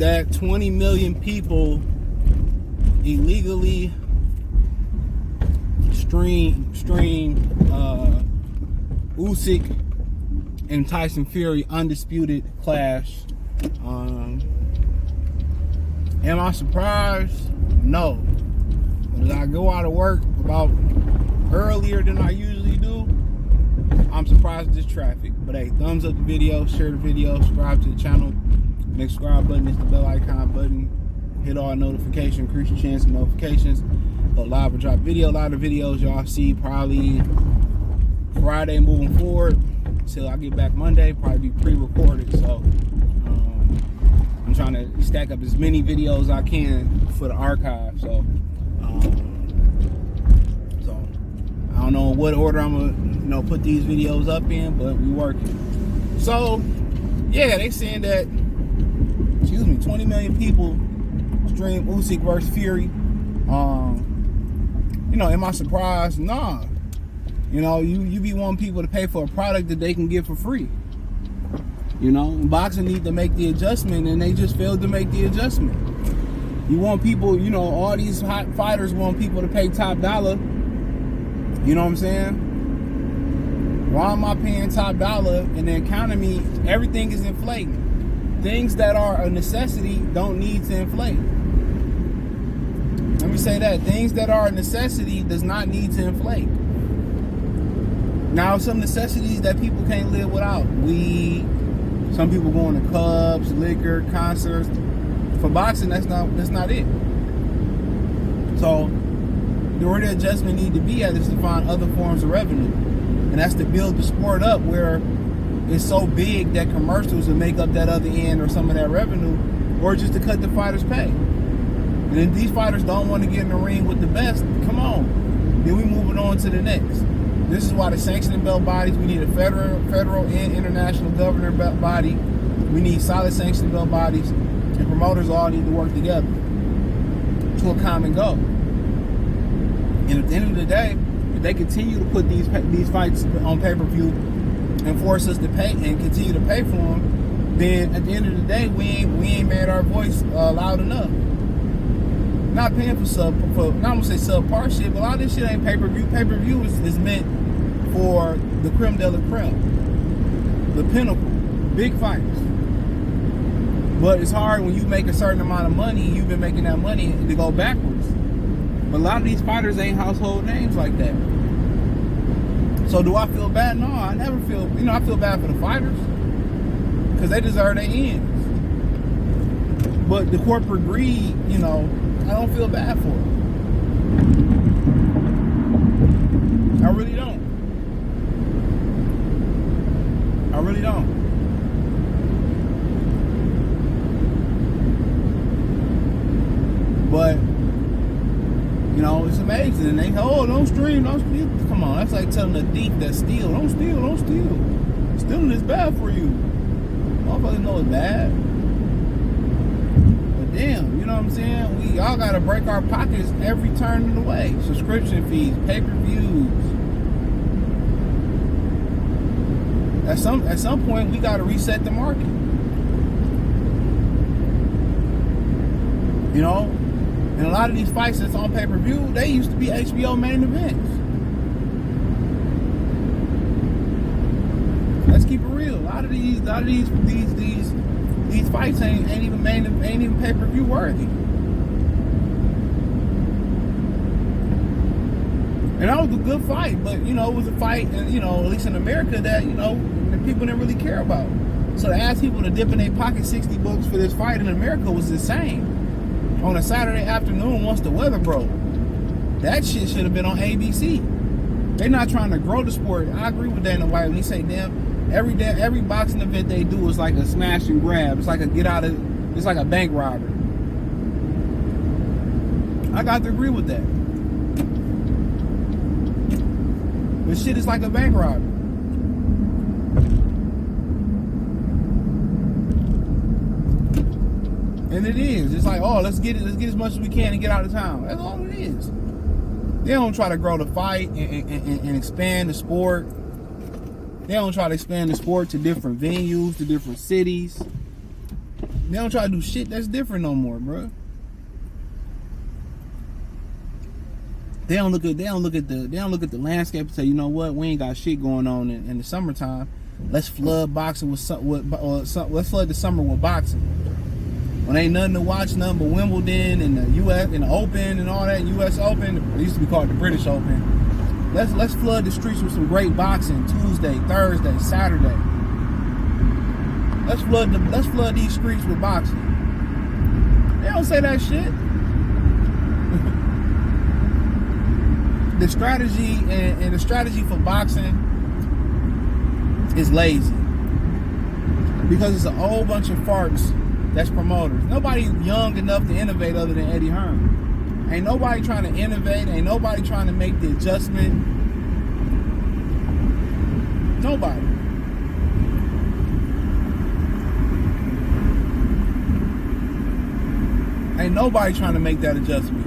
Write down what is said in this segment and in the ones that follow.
that 20 million people illegally stream Usyk and Tyson Fury undisputed clash. Am I surprised? No. But as I go out of work about earlier than I usually do, I'm surprised at this traffic. But hey, thumbs up the video, share the video, subscribe to the channel. Next subscribe button is the bell icon button. Hit all notifications, increase your chance of notifications. Go live or drop video. A lot of videos y'all see probably Friday moving forward till I get back Monday. Probably be pre-recorded. So I'm trying to stack up as many videos I can for the archive. So I don't know what order I'm gonna put these videos up in, but we working. So yeah, they saying that 20 million people stream Usyk versus Fury. Am I surprised? Nah. You be wanting people to pay for a product that they can get for free. Boxing need to make the adjustment, and they just failed to make the adjustment. You want people, all these hot fighters want people to pay top dollar. You know what I'm saying? Why am I paying top dollar in the economy? Everything is inflating. Things that are a necessity don't need to inflate. Let me say that. Things that are a necessity does not need to inflate. Now, some necessities that people can't live without. Weed. Some people going to clubs, liquor, concerts. For boxing, that's not it. So, where the adjustment need to be at is to find other forms of revenue. And that's to build the sport up where it's so big that commercials will make up that other end or some of that revenue, or just to cut the fighters' pay. And if these fighters don't want to get in the ring with the best, come on. Then we moving on to the next. This is why the sanctioning belt bodies, we need a federal and international governing body. We need solid sanctioning belt bodies, and promoters all need to work together to a common goal. And at the end of the day, if they continue to put these fights on pay-per-view and force us to pay and continue to pay for them, then at the end of the day, we ain't made our voice loud enough. Not paying not gonna say subpar shit, but a lot of this shit ain't pay-per-view. Pay-per-view is meant for the creme de la creme, the pinnacle, big fights. But it's hard when you make a certain amount of money, you've been making that money to go backwards. But a lot of these fighters ain't household names like that. So do I feel bad? No, I never feel, I feel bad for the fighters because they deserve their ends. But the corporate greed, I don't feel bad for it. I really don't. I really don't. But, it's amazing. And they don't stream. Come on, that's like telling a thief that steal. Don't steal. Stealing is bad for you. Motherfuckers know it's bad. But damn, you know what I'm saying? We all gotta break our pockets every turn of the way. Subscription fees, pay-per-views. At some point, we gotta reset the market. And a lot of these fights that's on pay-per-view, they used to be HBO main events. Let's keep it real. A lot of these fights ain't even pay-per-view worthy. And that was a good fight, but it was a fight, at least in America, that that people didn't really care about. So to ask people to dip in their pocket $60 for this fight in America was insane. On a Saturday afternoon, once the weather broke, that shit should have been on ABC. They're not trying to grow the sport. I agree with Dana White when he say, damn, every boxing event they do is like a smash and grab. It's like it's like a bank robbery. I got to agree with that. This shit is like a bank robbery. And it is. It's like, let's get as much as we can and get out of town. That's all it is. They don't try to grow the fight and expand the sport. They don't try to expand the sport to different venues, to different cities. They don't try to do shit that's different no more, bro. They don't look at the landscape and say, you know what, we ain't got shit going on in the summertime. Let's flood boxing let's flood the summer with boxing. When ain't nothing to watch, nothing but Wimbledon and the U.S. and the Open and all that, U.S. Open. It used to be called the British Open. Let's flood the streets with some great boxing Tuesday, Thursday, Saturday. Let's flood these streets with boxing. They don't say that shit. The strategy and the strategy for boxing is lazy because it's a whole bunch of farts that's promoters. Nobody young enough to innovate other than Eddie Hearn. Ain't nobody trying to innovate. Ain't nobody trying to make the adjustment. Nobody. Ain't nobody trying to make that adjustment.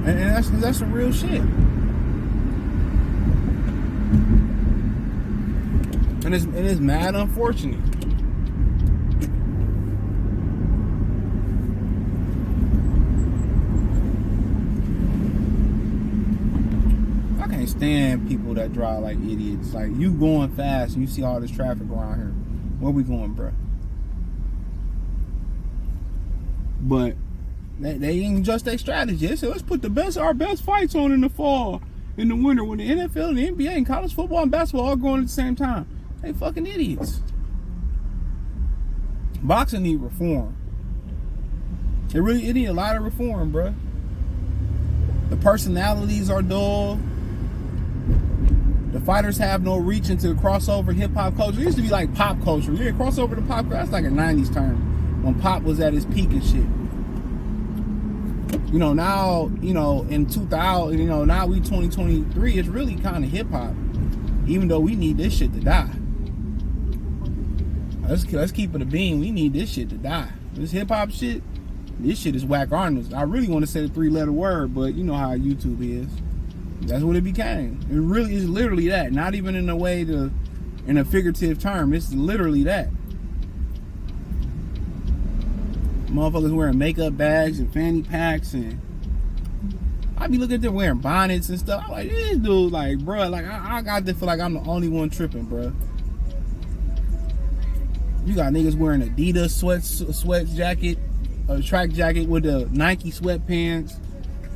And that's some real shit. And it's mad unfortunate. I can't stand people that drive like idiots. Like, you going fast and you see all this traffic around here. Where we going, bro? But they ain't just their strategy. They said, let's put our best fights on in the fall, in the winter, when the NFL and the NBA and college football and basketball all going at the same time. They fucking idiots. Boxing need reform. It need a lot of reform, bro. The personalities are dull. The fighters have no reach into the crossover hip-hop culture. It used to be like pop culture. Yeah, crossover to pop culture. That's like a 90s term when pop was at its peak and shit. You know, now, you know, in 2000, you know, now we 2023, it's really kind of hip-hop. Even though we need this shit to die. Let's keep it a bean. We need this shit to die. This hip-hop shit, this shit is whack Arnold's. I really want to say the 3-letter word, but you know how YouTube is. That's what it became. It really is literally that. Not even in a way in a figurative term. It's literally that. Motherfuckers wearing makeup bags and fanny packs, and I be looking at them wearing bonnets and stuff. I'm like, this dude, like, bro, like I got to feel like I'm the only one tripping, bro. You got niggas wearing Adidas sweat jacket, a track jacket with the Nike sweatpants.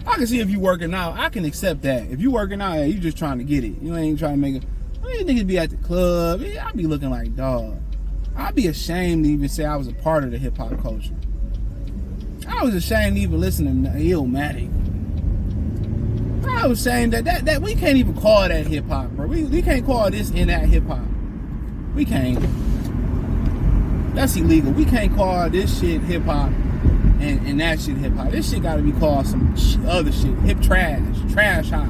I can see if you working out. I can accept that. If you working out, yeah, you just trying to get it. You ain't trying to make it. These niggas be at the club. I be looking like dog. I'd be ashamed to even say I was a part of the hip hop culture. I was ashamed to even listen to Illmatic. I was ashamed that we can't even call that hip hop, bro. We can't call this in that hip hop. We can't. That's illegal. We can't call this shit hip hop and that shit hip hop. This shit gotta be called some other shit. Hip trash hop,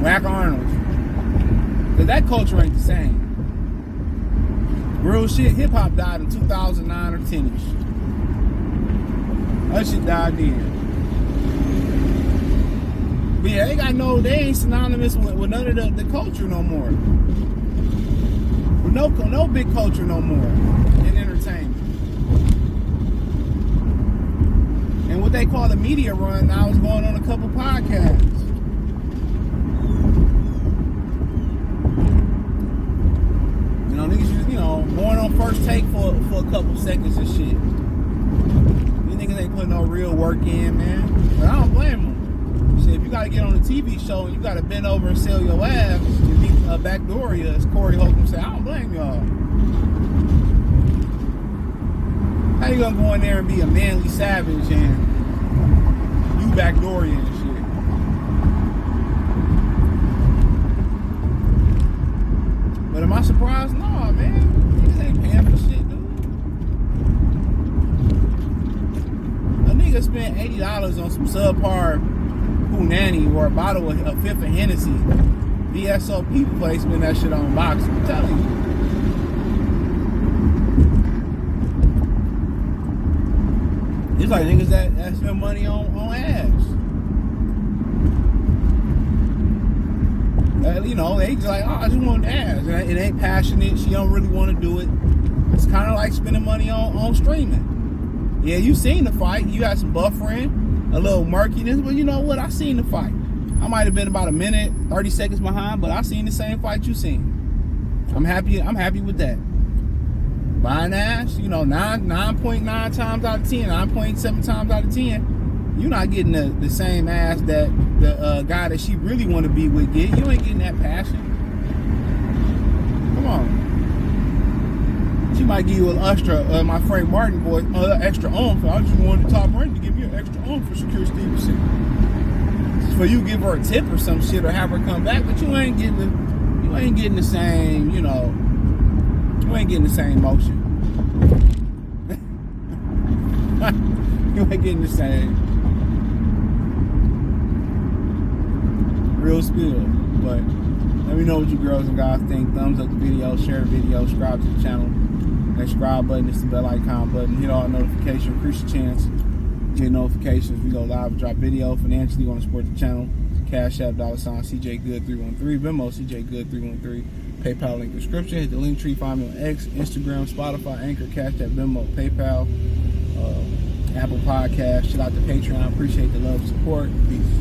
whack Arnold's. Cause that culture ain't the same. Real shit. Hip hop died in 2009 or 10ish. That shit died then. But yeah, they ain't synonymous with none of the culture no more. With no big culture no more in entertainment. And what they call the media run, I was going on a couple podcasts. You know, niggas just, going on first take for a couple seconds and shit. These niggas ain't putting no real work in, man. But I don't blame them. Shit, if you gotta get on a TV show and you gotta bend over and sell your ass to be a backdooria, as Corey Holcomb said, I don't blame y'all. How you gonna go in there and be a manly savage and you backdooria and shit? But am I surprised? No, man. Niggas ain't paying for shit, dude. A nigga spent $80 on some subpar Punani or a bottle of a fifth of Hennessy. VSOP place spend that shit on boxing. I'm telling you. It's like niggas that spend money on ass. You know, they just like, oh, I just want to ask. It ain't passionate. She don't really want to do it. It's kind of like spending money on streaming. Yeah, you seen the fight. You got some buffering, a little murkiness, but you know what? I seen the fight. I might have been about a minute, 30 seconds behind, but I seen the same fight you seen. I'm happy with that. Buying ass, you know, 9.9 times out of 10, 9.7 times out of 10. You're not getting the same ass that the guy that she really want to be with get. You ain't getting that passion. Come on. She might give you an extra, my Frank Martin boy, extra oomph. I just wanted the top rank to give me an extra oomph for Shakir Stevenson. For you give her a tip or some shit or have her come back, but you ain't getting the same, you know, you ain't getting the same motion. You ain't getting the same real spill. But let me know what you girls and guys think. Thumbs up the video, share the video, subscribe to the channel. That subscribe button is the bell icon button. Hit all notifications, increase your chance. Get notifications. We go live and drop video. Financially, you want to support the channel. Cash App, $CJGood313. Venmo, CJGood313. PayPal link description. Hit the link tree. Find me on X, Instagram, Spotify, Anchor, Cash App, Venmo, PayPal, Apple Podcasts. Shout out to Patreon. Appreciate the love and support. Peace.